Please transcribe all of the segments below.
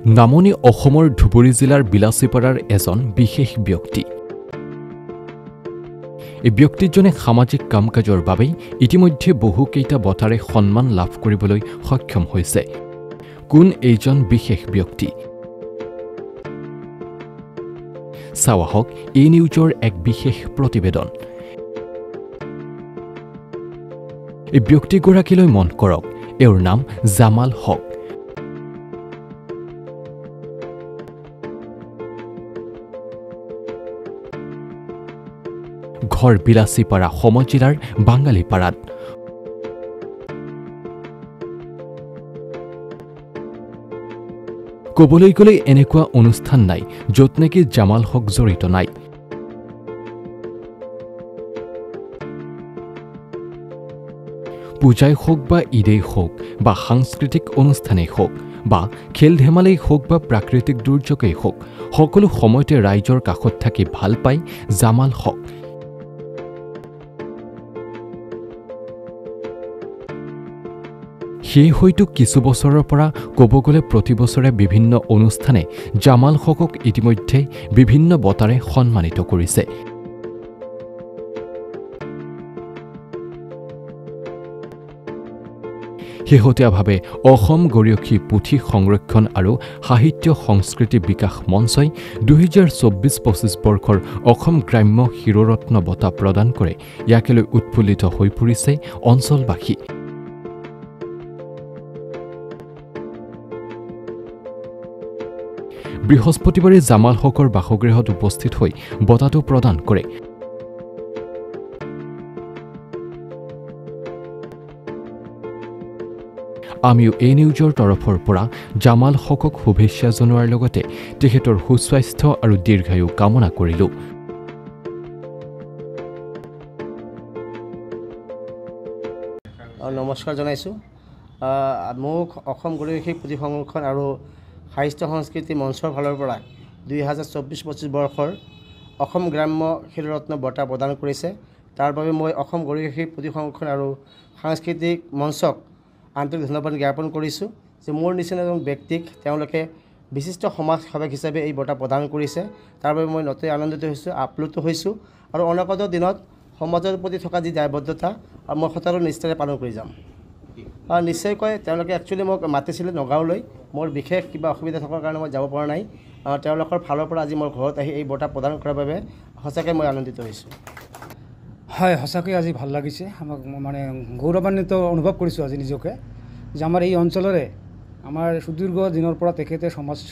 নামনি অসমৰ ধুবুৰী জিলাৰ বিলাসীপাৰাৰ এজন বিশেষ ব্যক্তি। এই ব্যক্তিজনে সামাজিক কাম-কাজৰ বাবে ইতিমধ্যে বহুকেইটা বঁটাৰে সন্মান লাভ কৰিবলৈ সক্ষম হৈছে। কোন এইজন বিশেষ ব্যক্তি? চাওঁ আহক এই নিউজৰ এক বিশেষ প্ৰতিবেদন। এই ব্যক্তিগৰাকীলৈ মন কৰক, এওঁৰ নাম জামাল হক। ঘৰ বিলাসীপাৰা সমজিলাৰ বাঙালীপাৰাত। ক'বলৈ গ'লে এনেকুৱা অনুষ্ঠান নাই য'ত নেকি জামাল হক জড়িত নাই। পূজাই হওক বা ঈদেই হওক বা সাংস্কৃতিক অনুষ্ঠানেই হওক বা খেল ধেমালেই হওক বা প্ৰাকৃতিক দুৰ্যোগেই হওক, সকলো সময়তে ৰাইজৰ কাষত থাকি ভাল পায় জামাল হক। সেয়ে হয়তো কিছু বছৰৰ পৰা ক'ব গ'লে প্ৰতি বছৰে বিভিন্ন অনুষ্ঠানে জামাল হকক ইতিমধ্যে বিভিন্ন বঁটাৰে সন্মানিত কৰিছে। শেহতীয়াভাৱে অসম গৰিয়সী পুথি সংৰক্ষণ আৰু সাহিত্য সংস্কৃতি বিকাশ মঞ্চই 2024-25 বৰ্ষৰ অসম গ্ৰাম্য শিৰোৰত্ন বঁটা প্ৰদান কৰে। ইয়াকে লৈ উৎফুল্লিত হৈ পৰিছে অঞ্চলবাসী। বৃহস্পতিবাৰে জামাল হকৰ বাসগৃহত উপস্থিত হৈ বঁটাটো প্ৰদান কৰে। আমিও এই নিউজৰ তৰফৰ পৰা জামাল হকক শুভেচ্ছা জনোৱাৰ লগতে তেখেতৰ সুস্বাস্থ্য আৰু দীৰ্ঘায়ু কামনা কৰিলোঁ। নমস্কাৰ জনাইছোঁ। মোক অসম গৰিয়সী পুথি সংৰক্ষণ আৰু সাহিত্য সংস্কৃতি মঞ্চৰ ফালৰ পৰা 2024-25 বৰ্ষৰ অসম গ্ৰাম্য শিৰোৰত্ন বঁটা প্ৰদান কৰিছে। তাৰ বাবে মই অসম গৰিয়সী পুথি সংৰক্ষণ আৰু সাংস্কৃতিক মঞ্চক আন্তৰিক ধন্যবাদ জ্ঞাপন কৰিছোঁ যে মোৰ নিচিনা এজন ব্যক্তিক তেওঁলোকে বিশিষ্ট সমাজ সেৱক হিচাপে এই বঁটা প্ৰদান কৰিছে। তাৰ বাবে মই নথৈ আনন্দিত হৈছোঁ, আপ্লুত হৈছোঁ আৰু অনাগত দিনত সমাজৰ প্ৰতি থকা যি দায়বদ্ধতা মই সদায় নিষ্ঠাৰে পালন কৰি যাম। নিশ্চয়কৈ তেওঁলোকে একচুৱেলি মোক মাতিছিলে নগাঁৱলৈ। মোৰ বিশেষ কিবা অসুবিধা থকাৰ কাৰণে মই যাব পৰা নাই। তেওঁলোকৰ ফালৰ পৰা আজি মোৰ ঘৰত আহি এই বঁটা প্ৰদান কৰাৰ বাবে সঁচাকৈ মই আনন্দিত হৈছোঁ। হয়, সঁচাকৈ আজি ভাল লাগিছে। আমাক মানে গৌৰৱান্বিত অনুভৱ কৰিছোঁ আজি নিজকে যে আমাৰ এই অঞ্চলৰে আমাৰ সুদীৰ্ঘ দিনৰ পৰা তেখেতে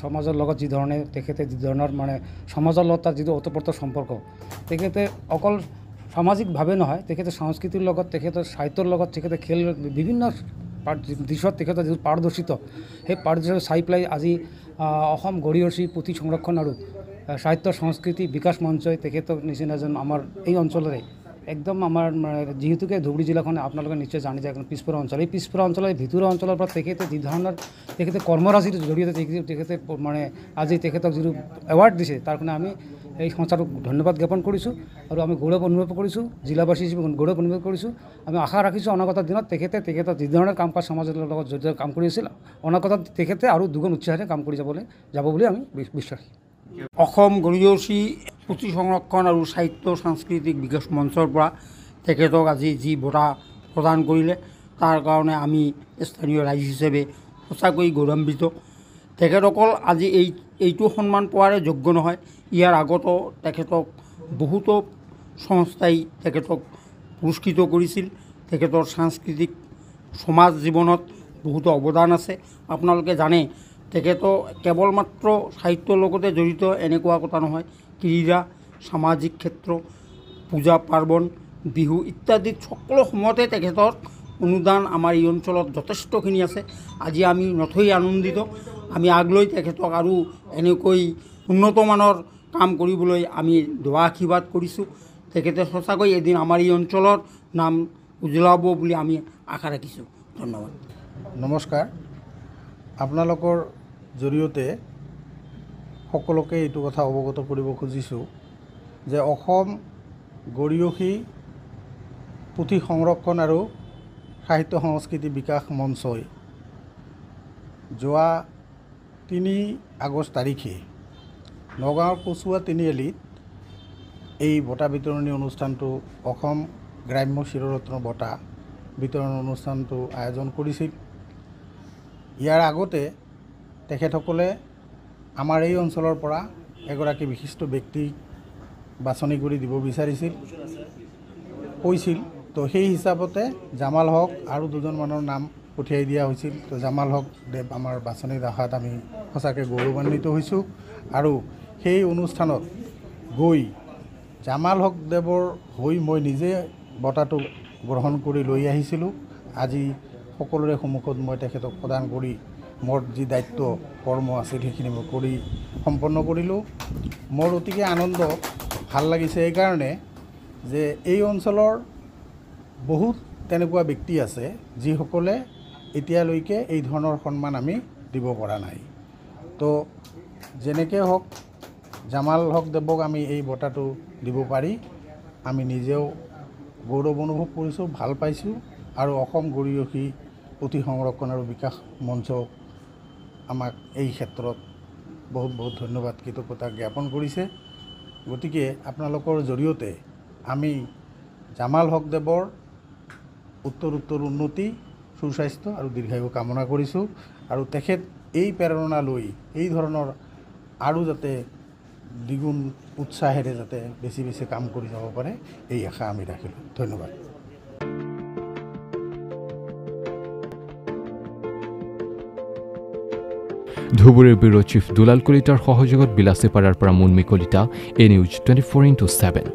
সমাজৰ লগত যি ধৰণৰ মানে সমাজৰ লগত তাৰ যিটো ওতঃপ্ৰোত সম্পৰ্ক, তেখেতে অকল সামাজিকভাৱে নহয়, তেখেতে সংস্কৃতিৰ লগত, তেখেতৰ সাহিত্যৰ লগত, তেখেতে খেল বিভিন্ন দিশত তেখেতৰ যিটো পাৰদৰ্শিত, সেই পাৰদৰ্শিতা চাই পেলাই আজি অসম গৰিয়সী পুথি সংৰক্ষণ আৰু সাহিত্য সংস্কৃতি বিকাশ মঞ্চই তেখেতক নিচিনা এজন আমাৰ এই অঞ্চলৰে একদম আমাৰ যিহেতুকে ধুবুৰী জিলাখন আপোনালোকে নিশ্চয় জানে যে এখন পিছপৰা অঞ্চল। এই পিছপৰা অঞ্চলৰ ভিতৰুৱা অঞ্চলৰ পৰা তেখেতে যি ধৰণৰ তেখেতে কৰ্মৰাজিৰ জৰিয়তে তেখেতে মানে আজি তেখেতক যিটো এৱাৰ্ড দিছে, তাৰ কাৰণে আমি এই সংস্থাটোক ধন্যবাদ জ্ঞাপন কৰিছোঁ আৰু আমি গৌৰৱ অনুভৱ কৰিছোঁ, জিলাবাসী হিচাপে গৌৰৱ অনুভৱ কৰিছোঁ। আমি আশা ৰাখিছোঁ অনাগত দিনত তেখেতৰ যি ধৰণৰ কাম কাজ সমাজৰ লগত জড়িত কাম কৰি আছিল, অনাগত তেখেতে আৰু দুগুণ উৎসাহেৰে কাম কৰি যাব বুলি আমি বিশ্বাসী। অসম গৰিয়সী পুথি সংৰক্ষণ আৰু সাহিত্য সাংস্কৃতিক বিকাশ মঞ্চৰ পৰা তেখেতক আজি যি বঁটা প্ৰদান কৰিলে, তাৰ কাৰণে আমি স্থানীয় ৰাইজ হিচাপে সঁচাকৈ গৌৰৱান্বিত। তেখেতসকল আজি এইটো সন্মান পোৱাৰে যোগ্য নহয়। ইয়াৰ আগতো তেখেতক বহুতো সংস্থাই তেখেতক পুৰস্কৃত কৰিছিল। তেখেতৰ সাংস্কৃতিক সমাজ জীৱনত বহুতো অৱদান আছে। আপোনালোকে জানে তেখেতৰ কেৱল মাত্ৰ সাহিত্যৰ লগতে জড়িত এনেকুৱা কথা নহয়, ক্ৰীড়া, সামাজিক ক্ষেত্ৰ, পূজা পাৰ্বণ, বিহু ইত্যাদিত সকলো সময়তে তেখেতৰ অনুদান আমাৰ এই অঞ্চলত যথেষ্টখিনি আছে। আজি আমি নথৈ আনন্দিত। আমি আগলৈ তেখেতক আৰু এনেকৈ উন্নতমানৰ কাম কৰিবলৈ আমি দোৱা আশীৰ্বাদ কৰিছোঁ। তেখেতে সঁচাকৈ এদিন আমাৰ এই অঞ্চলৰ নাম উজ্বলাব বুলি আমি আশা ৰাখিছোঁ। ধন্যবাদ। নমস্কাৰ। আপোনালোকৰ জৰিয়তে সকলোকে এইটো কথা অৱগত কৰিব খুজিছোঁ যে অসম গৰিয়সী পুথি সংৰক্ষণ আৰু সাহিত্য সংস্কৃতি বিকাশ মঞ্চই যোৱা 3 আগষ্ট তাৰিখে নগাঁৱৰ কচুৱা তিনিআলিত এই বঁটা বিতৰণী অনুষ্ঠানটো অসম গ্ৰাম্য শিৰৰত্ন বঁটা বিতৰণ অনুষ্ঠানটো আয়োজন কৰিছিল। ইয়াৰ আগতে তেখেতসকলে আমাৰ এই অঞ্চলৰ পৰা এগৰাকী বিশিষ্ট ব্যক্তি বাছনি কৰি দিব বিচাৰিছিল কৈছিল। তো সেই হিচাপতে জামাল হক আৰু দুজনমানৰ নাম পঠিয়াই দিয়া হৈছিল। তো জামাল হক দেৱ আমাৰ বাছনি ৰখাত আমি সঁচাকৈ গৌৰৱান্বিত হৈছোঁ। আৰু সেই অনুষ্ঠানত গৈ জামাল হক দেৱৰ হৈ মই নিজে বঁটাটো গ্ৰহণ কৰি লৈ আহিছিলোঁ। আজি সকলোৰে সন্মুখত মই তেখেতক প্ৰদান কৰি মোৰ যি দায়িত্ব কৰ্ম আছিল সেইখিনি মই কৰি সম্পন্ন কৰিলোঁ। মোৰ অতিকে আনন্দ ভাল লাগিছে এইকাৰণে যে এই অঞ্চলৰ বহুত তেনেকুৱা ব্যক্তি আছে যিসকলে এতিয়ালৈকে এই ধৰণৰ সন্মান আমি দিব পৰা নাই। তো যেনেকৈ হওক জামাল হক দেৱক আমি এই বঁটাটো দিব পাৰি আমি নিজেও গৌৰৱ অনুভৱ কৰিছোঁ, ভাল পাইছোঁ। আৰু অসম গৰিয়সী পুথি সংৰক্ষণ আৰু বিকাশ মঞ্চ আমাক এই ক্ষেত্ৰত বহুত বহুত ধন্যবাদ কৃতজ্ঞতা জ্ঞাপন কৰিছে। গতিকে আপোনালোকৰ জৰিয়তে আমি জামাল হক দেৱৰ উত্তৰ উন্নতি, সুস্বাস্থ্য আৰু দীৰ্ঘায়ু কামনা কৰিছোঁ। আৰু তেখেত এই প্ৰেৰণা লৈ এই ধৰণৰ আৰু যাতে দ্বিগুণ উৎসাহেৰে যাতে বেছি বেছি কাম কৰি যাব পাৰে এই আশা আমি ৰাখিলোঁ। ধন্যবাদ। ধুবুৰীৰ ব্যুৰো চিফ দুলাল কলিতাৰ সহযোগত বিলাচীপাৰাৰ পৰা মুন্মি কলিতা, এ নিউজ 24/7।